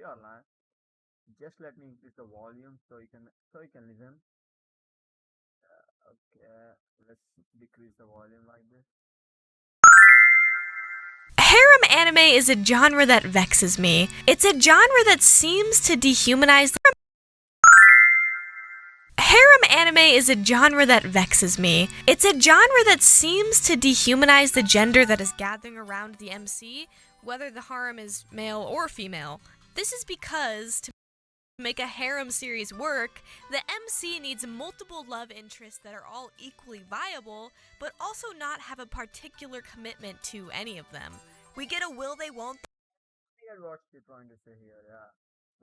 You're lying. Just let me increase the volume so you can listen. Okay, let's decrease the volume like this. Harem anime is a genre that vexes me. It's a genre that seems to dehumanize the Harem anime is a genre that vexes me. It's a genre that seems to dehumanize the gender that is gathering around the MC, whether the harem is male or female. This is because to make a harem series work, the MC needs multiple love interests that are all equally viable, but also not have a particular commitment to any of them. We get a will they won't. I get what you're trying to say here. Yeah,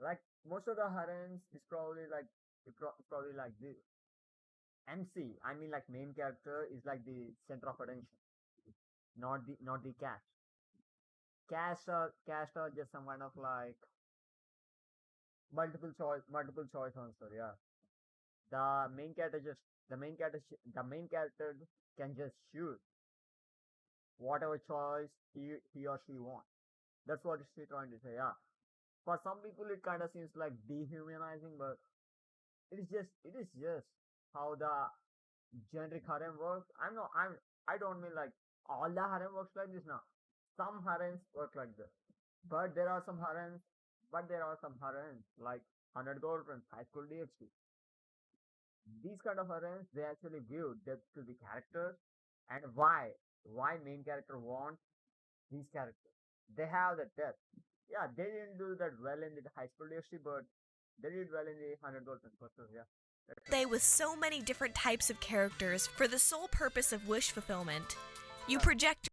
like most of the harems is probably like this. MC, I mean like main character is like the center of attention, not the cast. Cast are just some kind of like multiple choice answer. Yeah, the main character just the main character can just choose whatever choice he or she wants. That's what she's trying to say. Yeah, for some people it kind of seems like dehumanizing, but it is just how the generic harem works. I don't mean like all the harem works like this now. Some harems work like this. But there are some harems like 100 Girlfriends, High School DxD. These kind of harems they actually give depth to the characters and why main character wants these characters. They have the depth. Yeah, they didn't do that well in the High School DxD, but they did well in the 100 Girlfriends for sure. Yeah, that's true. They with so many different types of characters for the sole purpose of wish fulfillment. You Yeah. project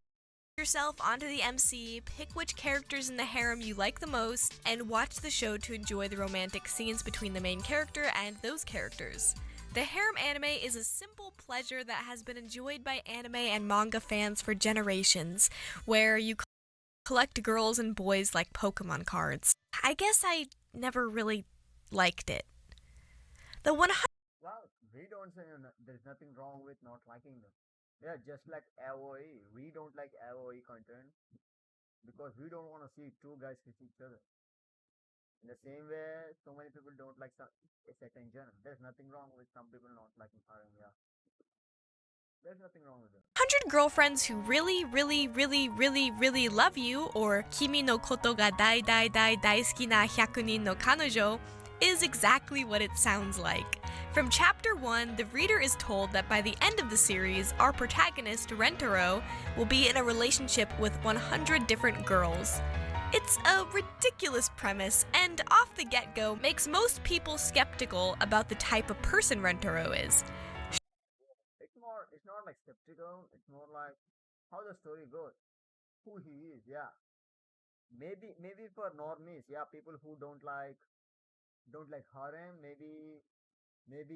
yourself onto the MC, pick which characters in the harem you like the most, and watch the show to enjoy the romantic scenes between the main character and those characters. The harem anime is a simple pleasure that has been enjoyed by anime and manga fans for generations, where you collect girls and boys like Pokemon cards. I guess I never really liked it. The 100 Well, we don't say there's nothing wrong with not liking them. Yeah, just like AOE, we don't like AOE content because we don't want to see two guys kiss each other. In the same way, so many people don't like a certain genre. There's nothing wrong with some people not liking harem. Yeah, there's nothing wrong with it. girlfriends who really, really, really, really, really love you, or Kimi no koto ga dai dai dai daisuki na 100人の彼女 is exactly what it sounds like. From chapter 1, the reader is told that by the end of the series, our protagonist, Rentaro, will be in a relationship with 100 different girls. It's a ridiculous premise, and off the get-go makes most people skeptical about the type of person Rentaro is. It's not like skeptical. It's more like how the story goes, who he is. Yeah, maybe for normies. Yeah, people who don't like harem. Maybe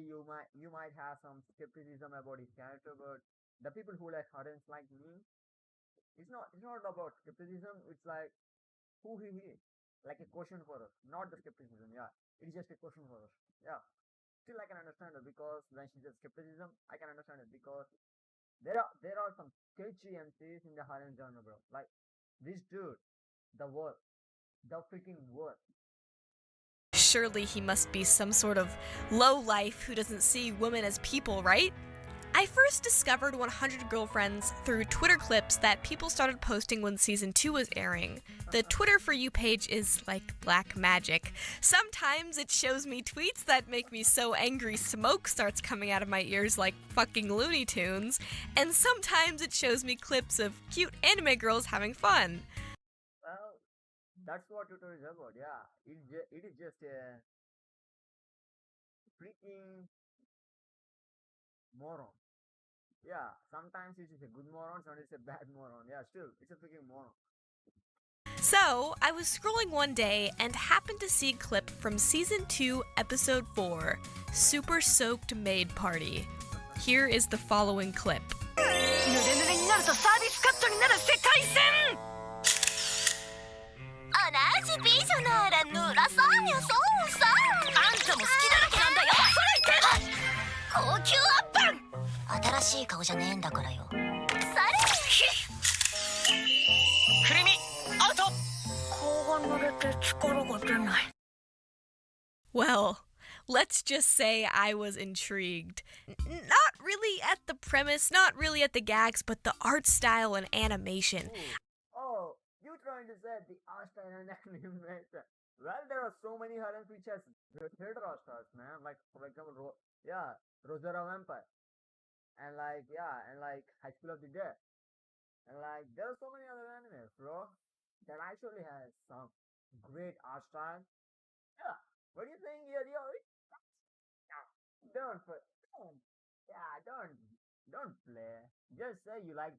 you might have some skepticism about his character, but the people who like harems like me, it's not about skepticism. It's like who he is, like a question for us, not the skepticism. Yeah, it's just a question for us. Yeah, still I can understand it because when she says skepticism, I can understand it because there are some sketchy MCs in the harem genre, bro. Like this dude, the worst, the freaking worst. Surely he must be some sort of lowlife who doesn't see women as people, right? I first discovered 100 Girlfriends through Twitter clips that people started posting when season 2 was airing. The Twitter For You page is like black magic. Sometimes it shows me tweets that make me so angry smoke starts coming out of my ears like fucking Looney Tunes, and sometimes it shows me clips of cute anime girls having fun. Well, that's what Twitter is about. Yeah, it is just a freaking moron. Yeah, sometimes it is a good moron, sometimes it's a bad moron. Yeah, still, it's a freaking moron. So, I was scrolling one day and happened to see a clip from Season 2, Episode 4, Super Soaked Maid Party. Here is the following clip. 濡れ濡れになるとサービスカットになる世界線同じ美女なら濡らさにゃそうさあんたも好きだらけなんだよそれいけ高級アッパン新しい顔じゃねえんだからよそれくるみアウト高顔のレ Well, let's just say I was intrigued. Not really at the premise, not really at the gags, but the art style and animation. Oh, you trying to say the art style and animation? Well, there are so many harems which has theater art styles, man. Like for example, Rosera Vampire, and like High School of the Dead, and like there are so many other animes, bro, that actually has some great art style. Yeah, what do you think? Don't put, don't, yeah, don't play. Just say you like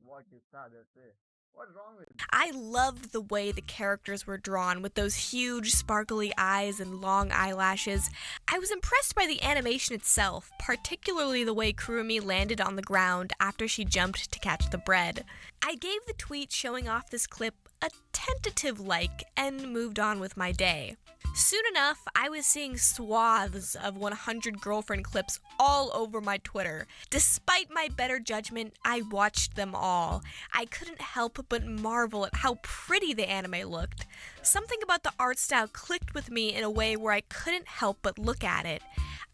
what you saw. That's it. What's wrong with I loved the way the characters were drawn with those huge sparkly eyes and long eyelashes. I was impressed by the animation itself, particularly the way Kurumi landed on the ground after she jumped to catch the bread. I gave the tweet showing off this clip a tentative like and moved on with my day. Soon enough, I was seeing swaths of 100 girlfriend clips all over my Twitter. Despite my better judgment, I watched them all. I couldn't help but marvel at how pretty the anime looked. Something about the art style clicked with me in a way where I couldn't help but look at it.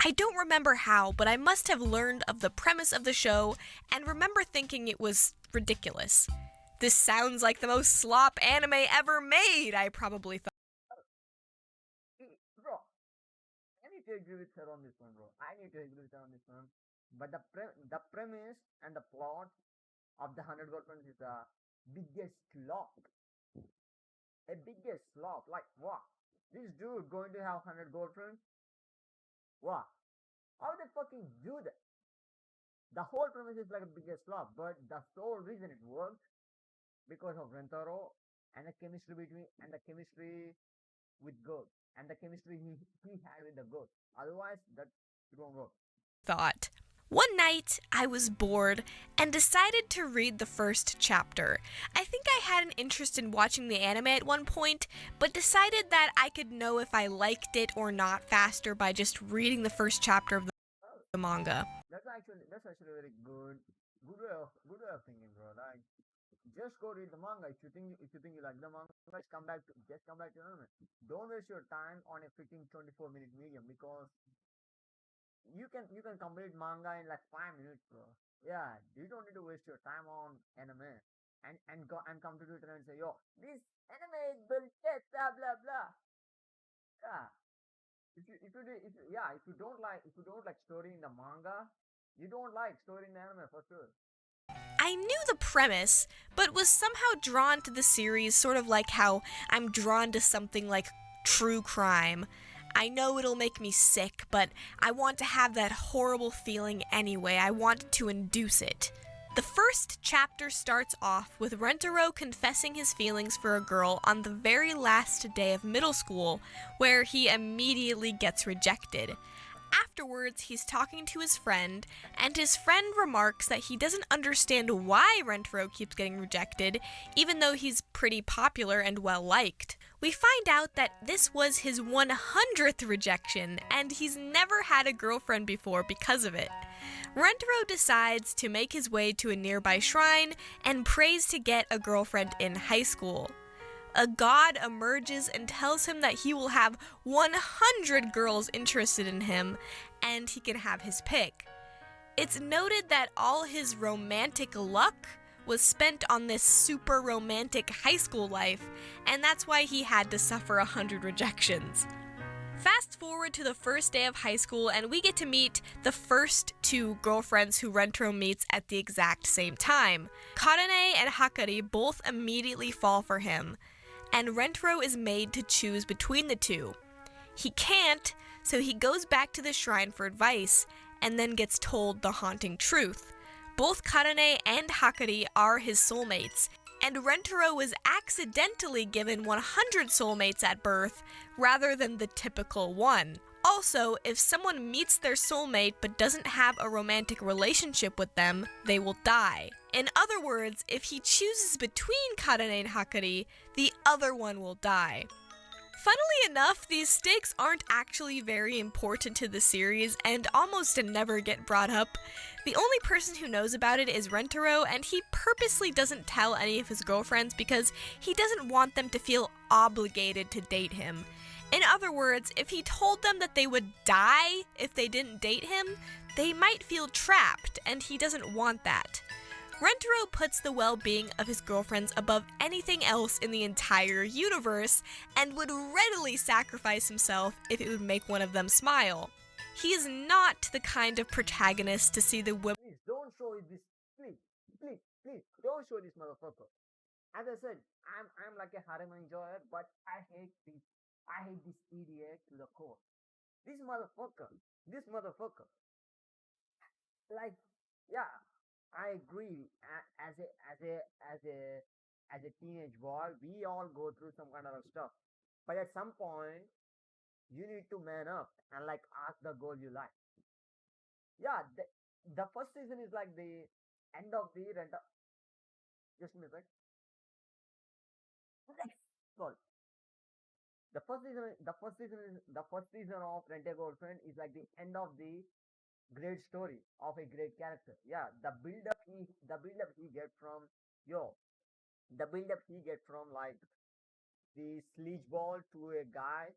I don't remember how, but I must have learned of the premise of the show and remember thinking it was ridiculous. This sounds like the most slop anime ever made, I probably thought. bro? I need to agree with her on this one, bro. I need to agree with her on this one. But the premise and the plot of the 100 girlfriends is the biggest flop. A biggest flop. Like what? This dude going to have 100 girlfriends? What? How they fucking do that? The whole premise is like a biggest flop, but the sole reason it worked because of Rentaro and the chemistry with Goat and the chemistry he had with the Goat. Otherwise, that won't work. Thought. One night, I was bored and decided to read the first chapter. I think I had an interest in watching the anime at one point, but decided that I could know if I liked it or not faster by just reading the first chapter of the manga. That's actually very good way of thinking, bro. Like just go read the manga. If you think you like the manga, just come back to anime. Don't waste your time on a freaking 24-minute medium because you can complete manga in like 5 minutes, bro. Yeah, you don't need to waste your time on anime and come to Twitter and say, yo, this anime is bullshit, blah blah blah. Yeah, if you don't like story in the manga, you don't like story in the anime for sure. I knew the premise, but was somehow drawn to the series, sort of like how I'm drawn to something like true crime. I know it'll make me sick, but I want to have that horrible feeling anyway. I want to induce it. The first chapter starts off with Rentaro confessing his feelings for a girl on the very last day of middle school, where he immediately gets rejected. Afterwards, he's talking to his friend, and his friend remarks that he doesn't understand why Rentaro keeps getting rejected, even though he's pretty popular and well-liked. We find out that this was his 100th rejection, and he's never had a girlfriend before because of it. Rentaro decides to make his way to a nearby shrine and prays to get a girlfriend in high school. A god emerges and tells him that he will have 100 girls interested in him, and he can have his pick. It's noted that all his romantic luck was spent on this super romantic high school life, and that's why he had to suffer 100 rejections. Fast forward to the first day of high school, and we get to meet the first two girlfriends who Rentaro meets at the exact same time. Karane and Hakari both immediately fall for him, and Rentaro is made to choose between the two. He can't, so he goes back to the shrine for advice, and then gets told the haunting truth. Both Karane and Hakari are his soulmates, and Rentaro was accidentally given 100 soulmates at birth, rather than the typical one. Also, if someone meets their soulmate but doesn't have a romantic relationship with them, they will die. In other words, if he chooses between Karane and Hakari, the other one will die. Funnily enough, these stakes aren't actually very important to the series and almost never get brought up. The only person who knows about it is Rentaro, and he purposely doesn't tell any of his girlfriends because he doesn't want them to feel obligated to date him. In other words, if he told them that they would die if they didn't date him, they might feel trapped, and he doesn't want that. Rentaro puts the well-being of his girlfriends above anything else in the entire universe, and would readily sacrifice himself if it would make one of them smile. He is not the kind of protagonist to see the women. Please don't show it this. Please, don't show this motherfucker. As I said, I'm like a harem enjoyer, but I hate this idiot to the core. This motherfucker. Like, yeah, I agree. As a teenage boy, we all go through some kind of stuff. But at some point, you need to man up and like ask the girl you like. Yeah, the first season is like the end of the rent. Just a minute. Sorry. The first season of Rent a Girlfriend is like the end of the great story of a great character. Yeah, the build up he get from yo, the build up he get from like the sleazeball to a guy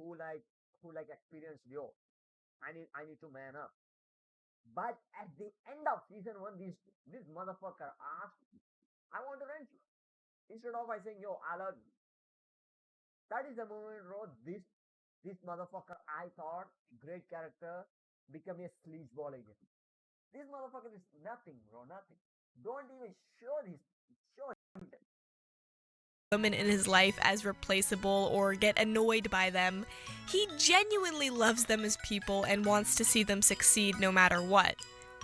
who like who like experienced yo. I need to man up. But at the end of season one, this motherfucker asked, I want to rent you. Instead of I saying, yo, I love you. That is the moment, bro. This motherfucker, I thought, great character, become a sleazeball again. This motherfucker is nothing, bro, nothing. Don't even show him. Women in his life as replaceable or get annoyed by them. He genuinely loves them as people and wants to see them succeed no matter what.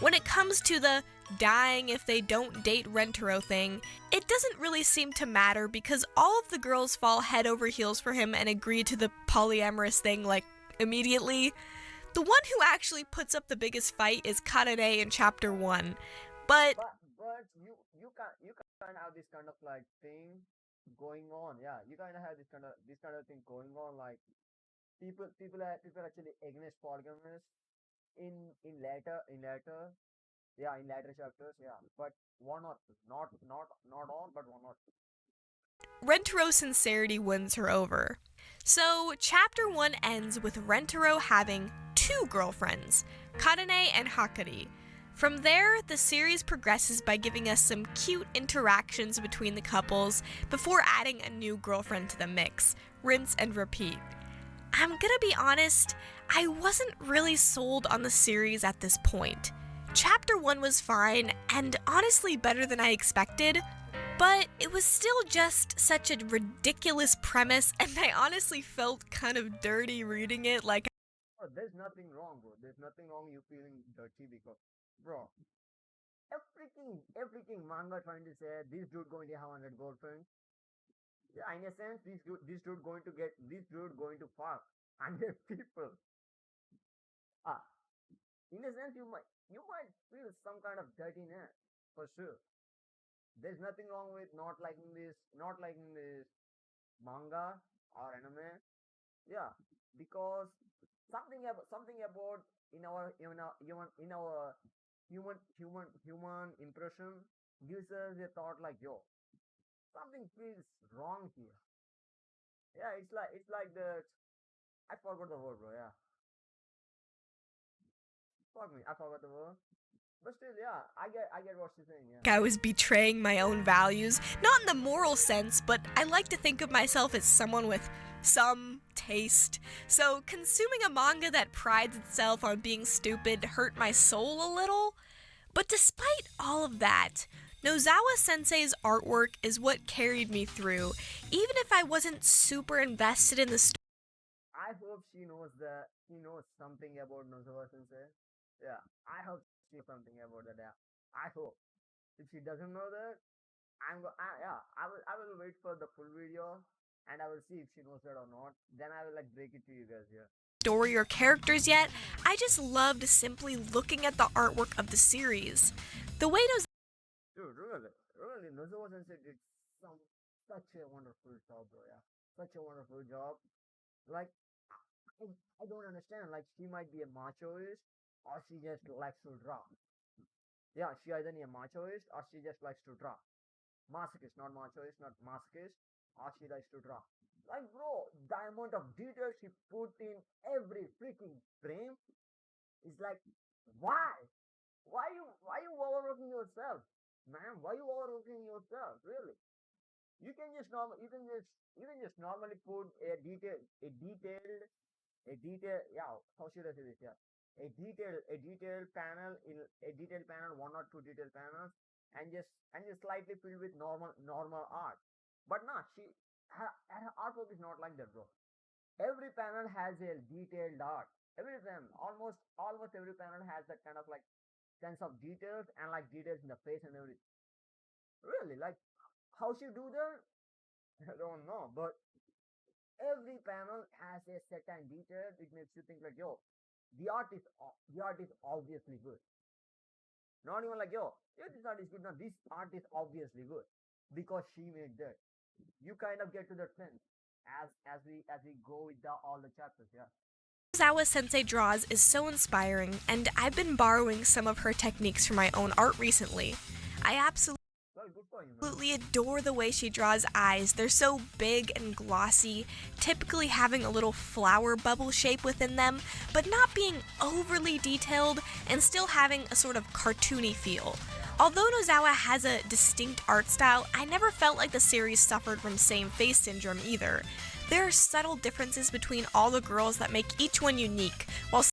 When it comes to the dying if they don't date Rentaro thing, it doesn't really seem to matter because all of the girls fall head over heels for him and agree to the polyamorous thing like immediately. The one who actually puts up the biggest fight is Karane in chapter 1. But But you can't have this kind of like thing going on. Yeah, you kind of have this kind of thing going on. Like people actually against polygamous in later yeah, in later chapters. Yeah, but one or two, not all, but one or two. Rentaro's sincerity wins her over. So, chapter 1 ends with Rentaro having two girlfriends, Karane and Hakari. From there, the series progresses by giving us some cute interactions between the couples before adding a new girlfriend to the mix. Rinse and repeat. I'm gonna be honest, I wasn't really sold on the series at this point. Chapter 1 was fine, and honestly better than I expected, but it was still just such a ridiculous premise, and I honestly felt kind of dirty reading it, like Oh, there's nothing wrong, bro. There's nothing wrong you feeling dirty because, bro, everything manga trying to say this dude going to have 100 girlfriends. Yeah, in a sense, this dude going to fuck 100 people. Ah, in a sense, you might feel some kind of dirtiness for sure. There's nothing wrong with not liking this manga or anime. Yeah, because something about in our human impression gives us a thought like yo, something feels wrong here. Yeah, it's like the I forgot the word, bro. Yeah, fuck me, I forgot the word. But still, yeah, I get what she's saying. Yeah. I was betraying my own values. Not in the moral sense, but I like to think of myself as someone with some taste. So consuming a manga that prides itself on being stupid hurt my soul a little. But despite all of that, Nozawa Sensei's artwork is what carried me through, even if I wasn't super invested in the story. I hope she knows something about Nozowa Sensei. Yeah, I hope she knows something about that. Yeah, I hope. If she doesn't know that, yeah, I will wait for the full video and I will see if she knows that or not. Then I will like break it to you guys here. Story or characters yet. I just loved simply looking at the artwork of the series. The way Dude, really, Nozowa Sensei did some such a wonderful job, bro. Yeah, such a wonderful job. Like, I don't understand. Like, she might be a machoist or she just likes to draw. Yeah, she either a machoist or she just likes to draw. Masochist, not machoist, not masochist, or she likes to draw. Like, bro, the amount of detail she put in every freaking frame is like, why? Why you overworking yourself? Man, why you overworking yourself? Really? You can just normally put yeah, how should I say this? Yeah. A detailed panel, one or two detailed panels, and just slightly filled with normal art. But nah, her artwork is not like that, bro. Every panel has a detailed art. Every panel, almost every panel has that kind of like sense of details and like details in the face and everything. Really, like how she do that? I don't know, but every panel has a certain detail. It makes you think like, yo, the art is obviously good. Not even like, yo, yeah, this art is good. No, this art is obviously good because she made that. You kind of get to that sense as we go with all the chapters. Yeah. Zawa Sensei draws is so inspiring, and I've been borrowing some of her techniques for my own art recently. I Well, good for you, man. absolutely adore the way she draws eyes. They're so big and glossy, typically having a little flower bubble shape within them, but not being overly detailed and still having a sort of cartoony feel. Although Nozawa has a distinct art style, I never felt like the series suffered from same face syndrome either. There are subtle differences between all the girls that make each one unique, while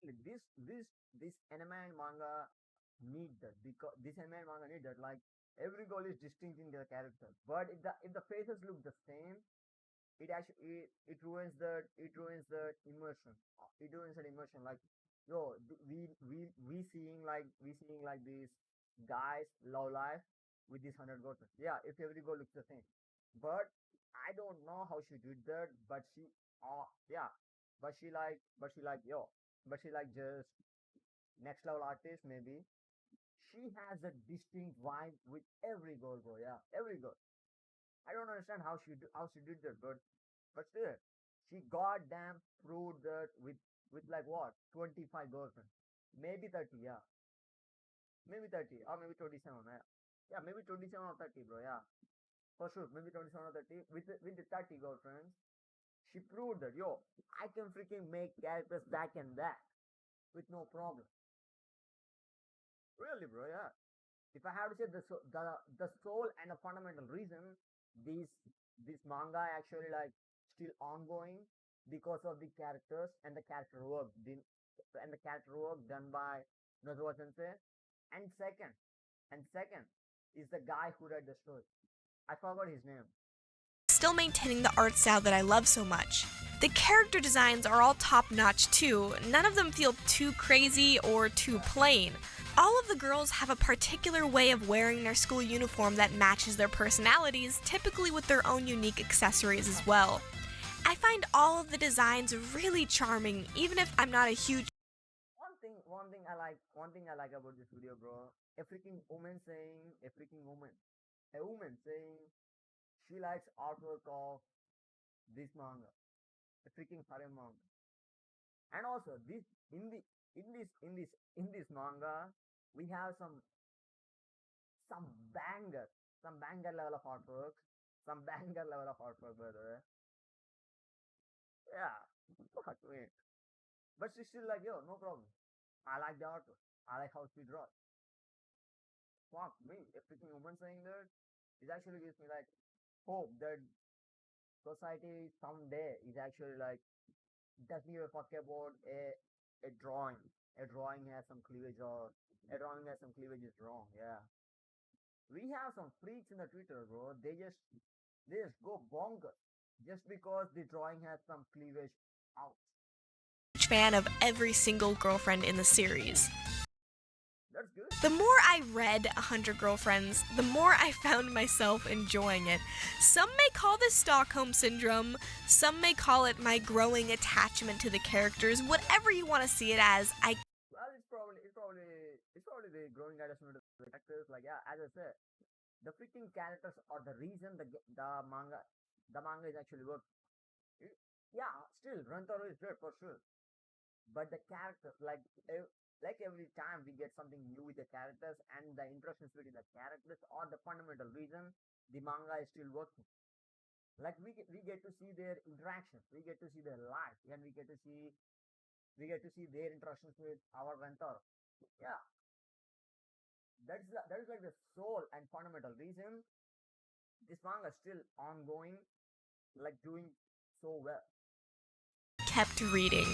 Like this anime and manga need that because this anime and manga need that. Like every girl is distinct in their character, but if the faces look the same, it ruins the immersion. It ruins the immersion. Like, yo, we seeing like these guys love life with these 100 girlfriends. Yeah, if every girl looks the same, but I don't know how she did that. But yeah, but she like just next level artist maybe. She has a distinct vibe with every girl, bro. Yeah, every girl. I don't understand how she did that, but still, she goddamn proved that with like what 25 girlfriends, maybe 30, yeah, maybe 30 or maybe 27, yeah, maybe 27 or 30, bro, yeah, for sure, maybe 27 or 30 with the 30 girlfriends. She proved that yo, I can freaking make characters back and back with no problem. Really, bro, yeah. If I have to say the sole and the fundamental reason this this manga actually like still ongoing because of the characters and the character work done by Nozowa Sensei. And second is the guy who read the story. I forgot his name. still maintaining the art style that I love so much. The character designs are all top notch too, none of them feel too crazy or too plain. All of the girls have a particular way of wearing their school uniform that matches their personalities, typically with their own unique accessories as well. I find all of the designs really charming, even if I'm not a huge One thing I like about this video, bro. A woman saying she likes artwork of this manga, a freaking harem manga. And also this in the in this manga, we have some banger, some banger level of artwork, some banger level of artwork, by the way. Yeah, fuck me. But she's still like, yo, no problem. I like the artwork. I like how she draws. Fuck me. A freaking woman saying that, it actually gives me like hope that society someday is actually like doesn't give a fuck about a drawing. A drawing has some cleavage or a drawing has some cleavage is wrong. Yeah. We have some freaks in the Twitter, bro. They just go bonkers just because the drawing has some cleavage out. fan of every single girlfriend in the series. That's good. The more I read 100 Girlfriends, the more I found myself enjoying it. Some may call this Stockholm Syndrome, some may call it my growing attachment to the characters, whatever you want to see it as. Well, it's probably the growing attachment of the characters. Like, yeah, as I said, the freaking characters are the reason the manga is actually working. Yeah, still Rantaro is great for sure, but the characters like Like every time we get something new with the characters and the introductions between the characters or the fundamental reason the manga is still working. Like we get to see their interactions, we get to see their life, and we get to see their interactions with our mentor. Yeah, that is like the sole and fundamental reason this manga is still ongoing, like doing so well. Kept reading.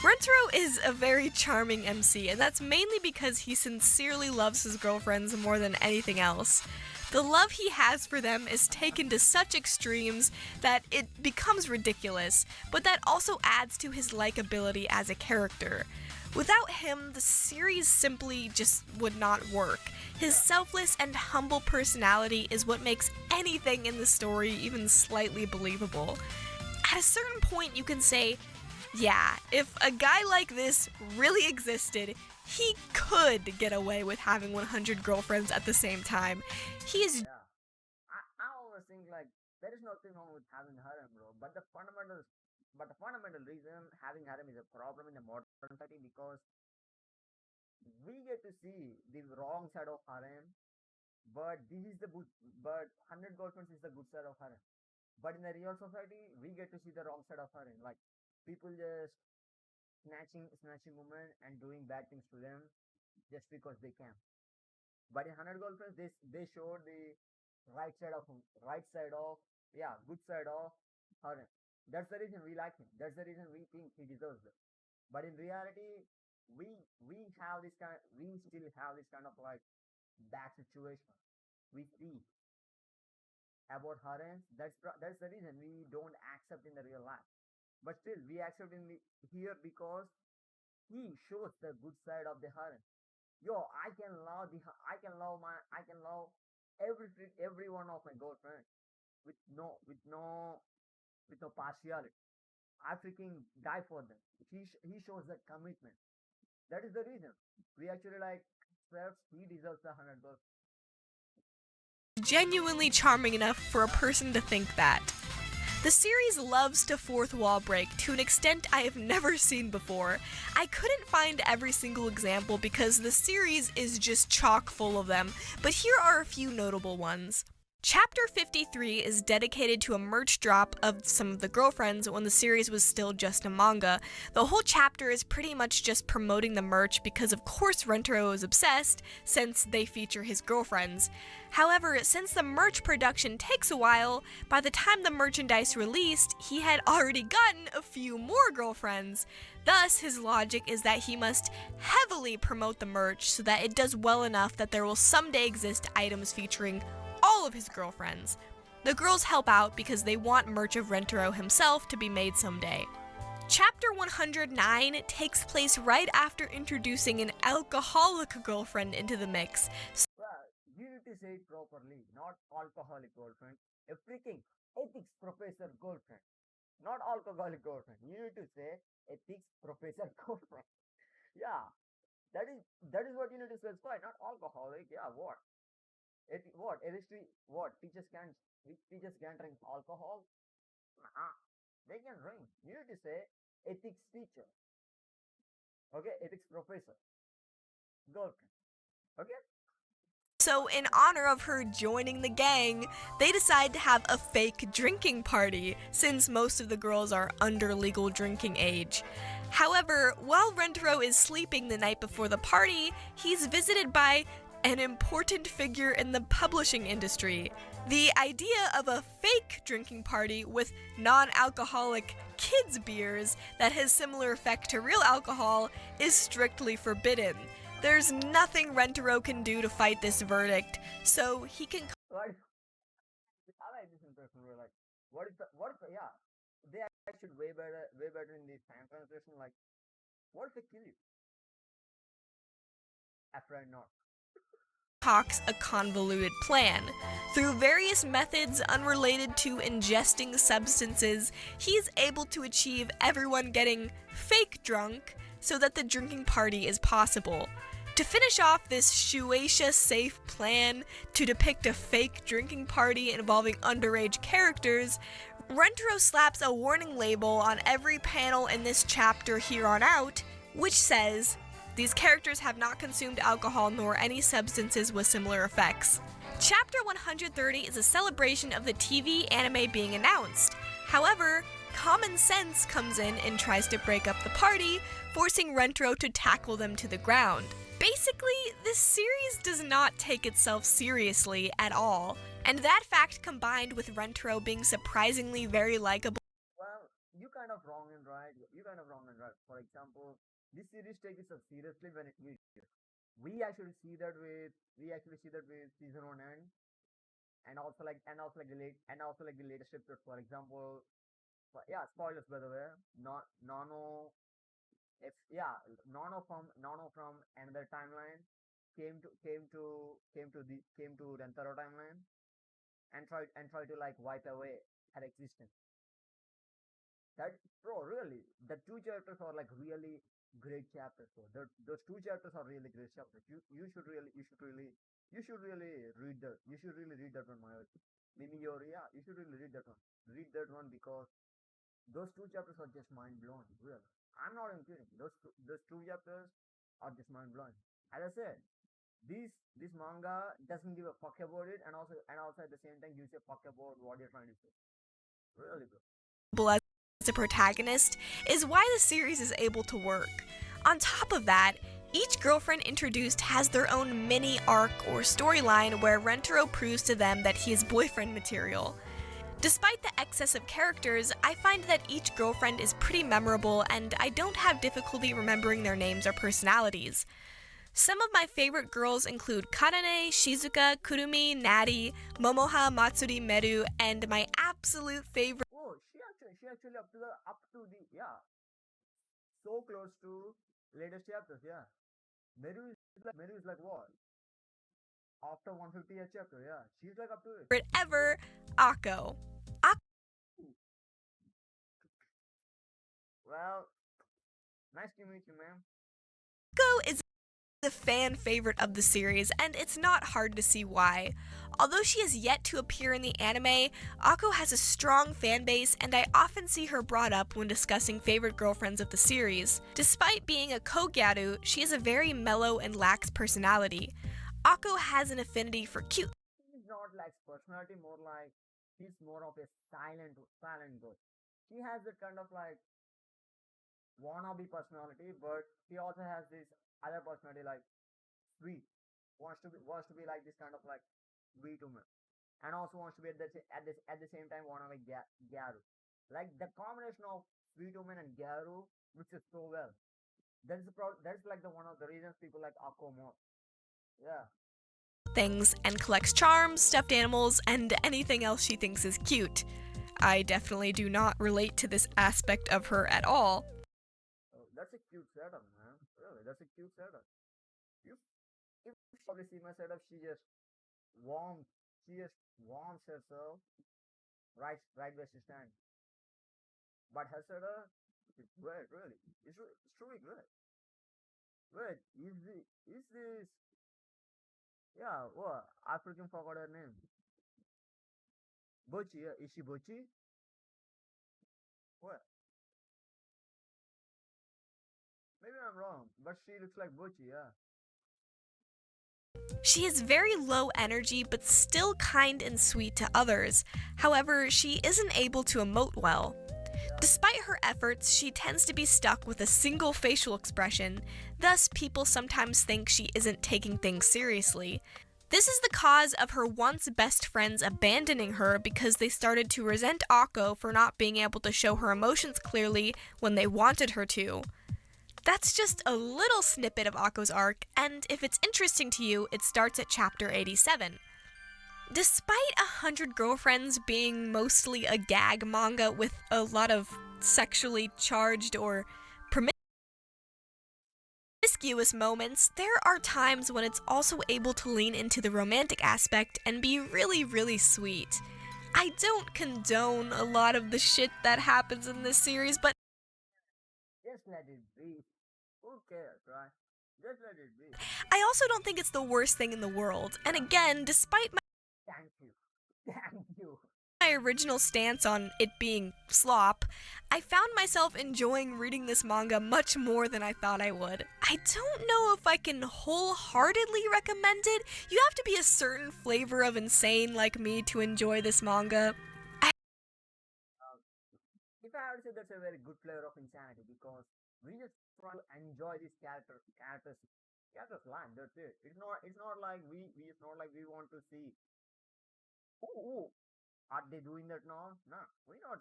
Rentaro is a very charming MC, and that's mainly because he sincerely loves his girlfriends more than anything else. The love he has for them is taken to such extremes that it becomes ridiculous, but that also adds to his likability as a character. Without him, the series simply just would not work. His selfless and humble personality is what makes anything in the story even slightly believable. At a certain point, you can say, yeah, if a guy like this really existed, he could get away with having 100 girlfriends at the same time. He is Yeah, I always think like there is nothing wrong with having harem, bro. But the fundamental reason having harem is a problem in the modern society because we get to see the wrong side of harem, but this is the good. But 100 girlfriends is the good side of harem. But in the real society, we get to see the wrong side of harem. Like people just snatching women and doing bad things to them just because they can. But in 100 girlfriends, they showed the right side of yeah, good side of harem. That's the reason we like him. That's the reason we think he deserves it. But in reality, we still have this kind of like bad situation. We see about harems. That's the reason we don't accept in the real life. But still, we accept in the here because he shows the good side of the harem. Yo, I can love every one of my girlfriends with no partiality. I freaking die for them. He shows that commitment. That is the reason we actually like accepts he deserves the 100 girls. genuinely charming enough for a person to think that. The series loves to fourth wall break to an extent I have never seen before. I couldn't find every single example because the series is just chock full of them, but here are a few notable ones. Chapter 53 is dedicated to a merch drop of some of the girlfriends when the series was still just a manga. The whole chapter is pretty much just promoting the merch because of course Rentaro is obsessed since they feature his girlfriends. However, since the merch production takes a while, by the time the merchandise released, he had already gotten a few more girlfriends. Thus, his logic is that he must heavily promote the merch so that it does well enough that there will someday exist items featuring all of his girlfriends. The girls help out because they want merch of Rentaro himself to be made someday. Chapter 109 takes place right after introducing an alcoholic girlfriend into the mix. Well, you need to say it properly, not alcoholic girlfriend. A freaking ethics professor girlfriend, not alcoholic girlfriend. You need to say ethics professor girlfriend. Yeah, that is what you need to specify, not alcoholic. Yeah, what? What? History? What? Teachers can drink alcohol? Nah, they can drink. You need to say ethics teacher. Okay, ethics professor girlfriend. Okay. So, in honor of her joining the gang, they decide to have a fake drinking party, since most of the girls are under legal drinking age. However, while Rentaro is sleeping the night before the party, he's visited by an important figure in the publishing industry. The idea of a fake drinking party with non-alcoholic kids' beers that has similar effect to real alcohol is strictly forbidden. There's nothing Rentaro can do to fight this verdict, so he can What? I like this impression. We're like, what is the yeah? They actually way better in the fan translation. Like, what if they kill you? After I not. concocts a convoluted plan. Through various methods unrelated to ingesting substances, he is able to achieve everyone getting fake drunk so that the drinking party is possible. To finish off this Shueisha safe plan to depict a fake drinking party involving underage characters, Rentaro slaps a warning label on every panel in this chapter here on out, which says, These characters have not consumed alcohol nor any substances with similar effects. Chapter 130 is a celebration of the TV anime being announced. However, common sense comes in and tries to break up the party, forcing Rentaro to tackle them to the ground. Basically, this series does not take itself seriously at all, and that fact combined with Rentaro being surprisingly very likable. Well, you kind of wrong and right. You kind of wrong and right. For example, this series takes itself seriously when it needs to. We actually see that with season one and also like the latest episodes. For example, yeah, spoilers by the way. Not Nono. If yeah, Nono from another timeline came to Rentaro timeline and tried to like wipe away her existence. That bro, really, the two chapters are like really great chapters. So those two chapters are really great chapters. You should really read that one, my mimiyori. Yeah, you should really read that one. Read that one because those two chapters are just mind blowing. Really, I'm not even kidding. Those two chapters are just mind blowing. As I said, this manga doesn't give a fuck about it, and also at the same time gives a fuck about what you're trying to say. Really, bro. As a protagonist is why the series is able to work. On top of that, each girlfriend introduced has their own mini arc or storyline where Rentaro proves to them that he is boyfriend material. Despite the excess of characters, I find that each girlfriend is pretty memorable and I don't have difficulty remembering their names or personalities. Some of my favorite girls include Karane, Shizuka, Kurumi, Natty, Momoha, Matsuri, Meru, and my absolute favorite Oh, she actually up to the yeah, so close to latest chapters. Yeah, Meru is like what after 150th chapter. Yeah, she's like up to it. ever, Akko. Well, nice to meet you, ma'am. Akko is a fan favorite of the series, and it's not hard to see why. Although she has yet to appear in the anime, Akko has a strong fan base, and I often see her brought up when discussing favorite girlfriends of the series. Despite being a kogyaru, she has a very mellow and lax personality. Akko has an affinity for cute. She's not like personality, more like she's more of a silent ghost. She has that kind of like wannabe personality, but she also has this other personality like sweet. Wants to be like this kind of like sweet woman, and also wants to be at the same time wannabe Garu. Like the combination of sweet woman and Garu mixes so well. That's like the one of the reasons people like Akko more. Yeah. Things and collects charms, stuffed animals, and anything else she thinks is cute. I definitely do not relate to this aspect of her at all. Oh, that's a cute setup, man. Really, that's a cute setup. You if you probably see my setup, warms she just warms herself right where she stands. But her setup is great, really. It's truly great. Wait, is this yeah, what? I freaking forgot her name. Bochi, yeah. Is she Bochi? What? Maybe I'm wrong, but she looks like Bochi, yeah. She is very low energy but still kind and sweet to others. However, she isn't able to emote well. Despite her efforts, she tends to be stuck with a single facial expression, thus, people sometimes think she isn't taking things seriously. This is the cause of her once best friends abandoning her because they started to resent Akko for not being able to show her emotions clearly when they wanted her to. That's just a little snippet of Akko's arc, and if it's interesting to you, it starts at chapter 87. Despite 100 Girlfriends being mostly a gag manga with a lot of sexually charged or promiscuous moments, there are times when it's also able to lean into the romantic aspect and be really, really sweet. I don't condone a lot of the shit that happens in this series, but Just let it be. Who cares, right? Just let it be. I also don't think it's the worst thing in the world. And again, despite Thank you. Thank you. my original stance on it being slop, I found myself enjoying reading this manga much more than I thought I would. I don't know if I can wholeheartedly recommend it. You have to be a certain flavor of insane like me to enjoy this manga. If I have to say, that's a very good flavor of insanity because we just try to enjoy these characters line. That's it. It's not like it's not like we want to see. Ooh, are they doing that now? No, we're not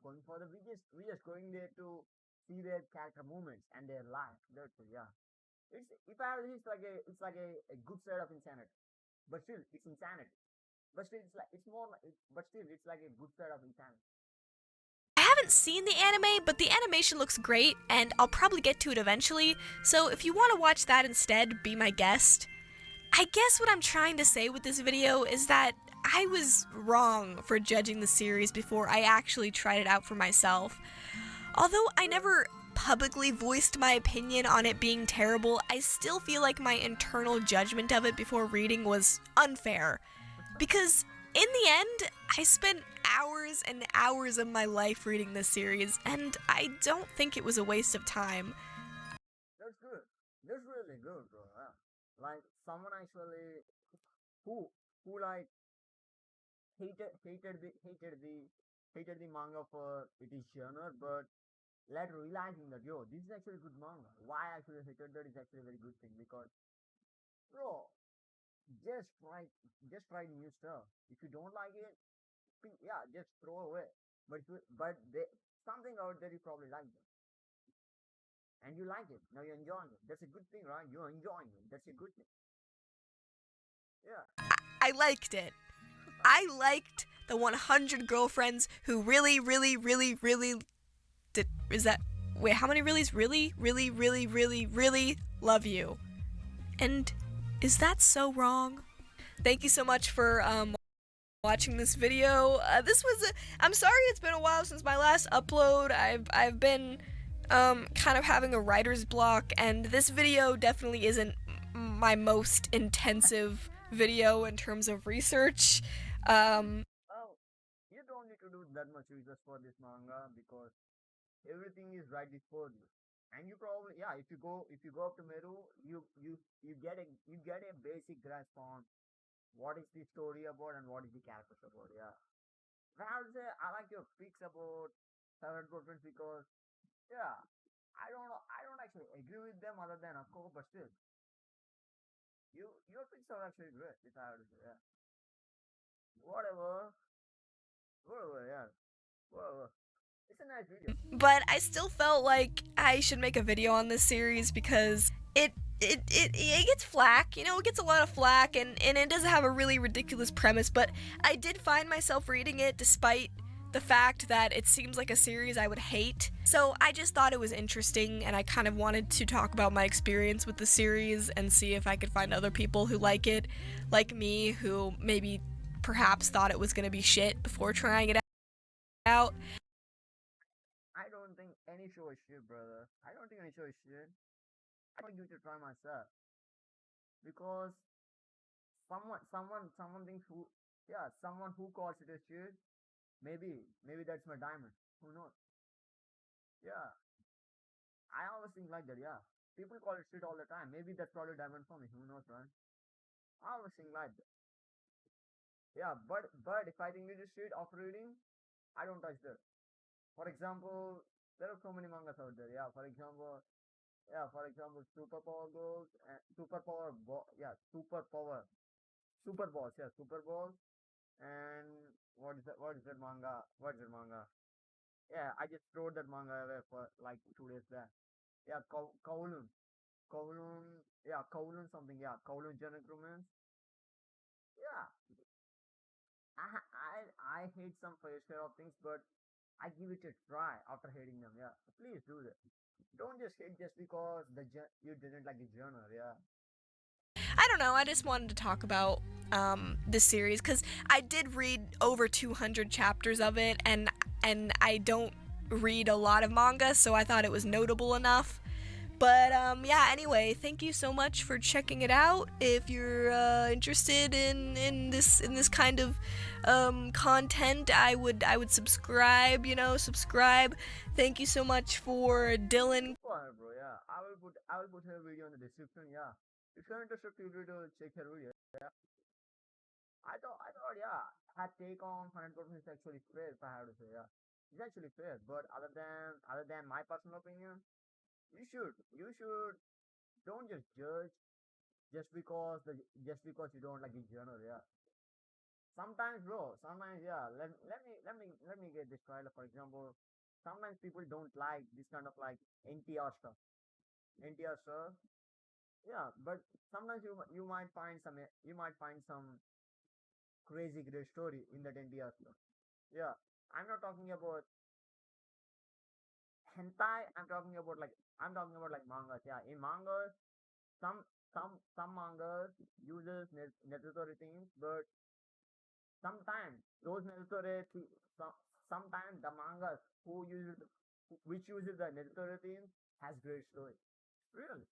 going for the. We just going there to see their character movements and their life. That's it. Yeah. If I have it's like a good side of insanity, but still it's insanity. But still it's more like, but still it's like a good side of insanity. I haven't seen the anime, but the animation looks great, and I'll probably get to it eventually, so if you want to watch that instead, be my guest. I guess what I'm trying to say with this video is that I was wrong for judging the series before I actually tried it out for myself. Although I never publicly voiced my opinion on it being terrible, I still feel like my internal judgment of it before reading was unfair. Because in the end, I spent hours and hours of my life reading this series, and I don't think it was a waste of time. That's good. That's really good, bro. Yeah. Like someone actually who who like hated the manga for its genre, but later realizing that this is actually a good manga. Why I actually hated that is actually a very good thing because bro, just try just try new stuff. If you don't like it, yeah, just throw away. But something out there you probably like it. And you like it. Now you're enjoying it. That's a good thing, right? You're enjoying it. That's a good thing. Yeah. I liked it. I liked the 100 girlfriends who really, really, really, really did. Is that. Wait, how many reallys? Really, really, really, really, really love you. And is that so wrong? Thank you so much for watching this video. I'm sorry it's been a while since my last upload. I've been kind of having a writer's block, and this video definitely isn't my most intensive video in terms of research. Oh, you don't need to do that much research for this manga because everything is right before you. And you probably if you go up to Meru, you get a basic grasp on what is the story about and what is the characters about. Yeah. But I would say I like your picks about Seven Girlfriends because yeah, I don't actually agree with them other than Akko, but still your picks are actually great. If I would say yeah. Whatever, whatever, yeah, whatever. It's a nice video. But I still felt like I should make a video on this series because it gets flack, it gets a lot of flack, and it doesn't have a really ridiculous premise, but I did find myself reading it despite the fact that it seems like a series I would hate. So I just thought it was interesting, and I kind of wanted to talk about my experience with the series and see if I could find other people who like it, like me, who maybe perhaps thought it was going to be shit before trying it out. I don't think any show is shit, brother. I don't think any show is shit. I don't give it a try myself because someone thinks someone who calls it a shit. Maybe that's my diamond. Who knows? Yeah, I always think like that. Yeah, people call it shit all the time. Maybe that's probably diamond for me. Who knows, right? I always think like that. Yeah, but if I think it is shit after reading, I don't touch that. For example, there are so many mangas out there. Superpower Girls and Super Balls. Yeah, Super Balls. And what is that? What is that manga? What is that manga? Yeah, I just threw that manga away for like 2 days back. Yeah, Kowloon. Yeah, Kowloon something. Yeah, Kowloon Generic Romance. Yeah, I hate some fair share of things, but I give it a try after hating them. Yeah, please do that. Don't just hate just because you didn't like the genre. Yeah. I don't know, I just wanted to talk about this series because I did read over 200 chapters of it, and I don't read a lot of manga, so I thought it was notable enough. But yeah. Anyway, thank you so much for checking it out. If you're interested in this kind of content, I would subscribe. Subscribe. Thank you so much for Dylan. Fine, bro. Yeah, I will put her video in the description. Yeah, if you're interested, feel free to check her video. Yeah, I thought yeah, her take on 100% is actually fair. If I have to say, yeah, it's actually fair. But other than my personal opinion, you should don't just judge just because you don't like the genre. Yeah, sometimes, bro. Sometimes, yeah. Let me get this trailer. For example, sometimes people don't like this kind of like NTR stuff. NTR stuff. Yeah, but sometimes you might find some crazy great story in that NTR stuff. Yeah, I'm not talking about hentai. I'm talking about like mangas. Yeah, in mangas, some some mangas uses necessary things, but sometimes those necessary some sometimes the mangas which uses the necessary things has great story. Really,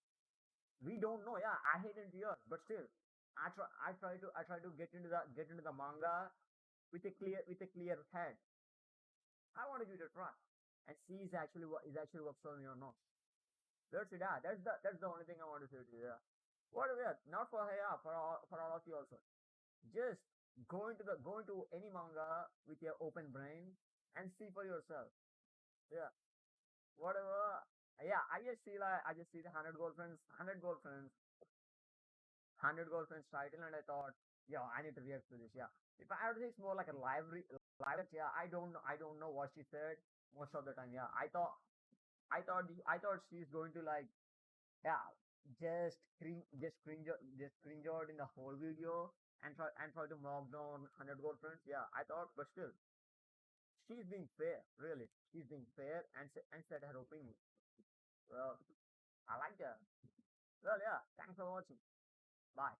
we don't know. Yeah, I hate NTR, but still, I try to get into the manga with a clear head. I want to give it a try and see is actually works for me or not. That's it. Yeah, that's the only thing I want to say to you. Yeah. What? Yeah, not for her. Yeah, for all of you also. Just go into any manga with your open brain and see for yourself. Yeah. Whatever. Yeah, I just see the hundred girlfriends title, and I thought, yeah, I need to react to this. Yeah. If I had to say it's more like a live, yeah, I don't know what she said most of the time. Yeah, I thought she's going to like, yeah, just cringe out in the whole video and try to mock down 100 girlfriends. Yeah, I thought, but still, she's being fair. Really, she's being fair and said her opinion. Well, I like that. Well, yeah. Thanks for watching. Bye.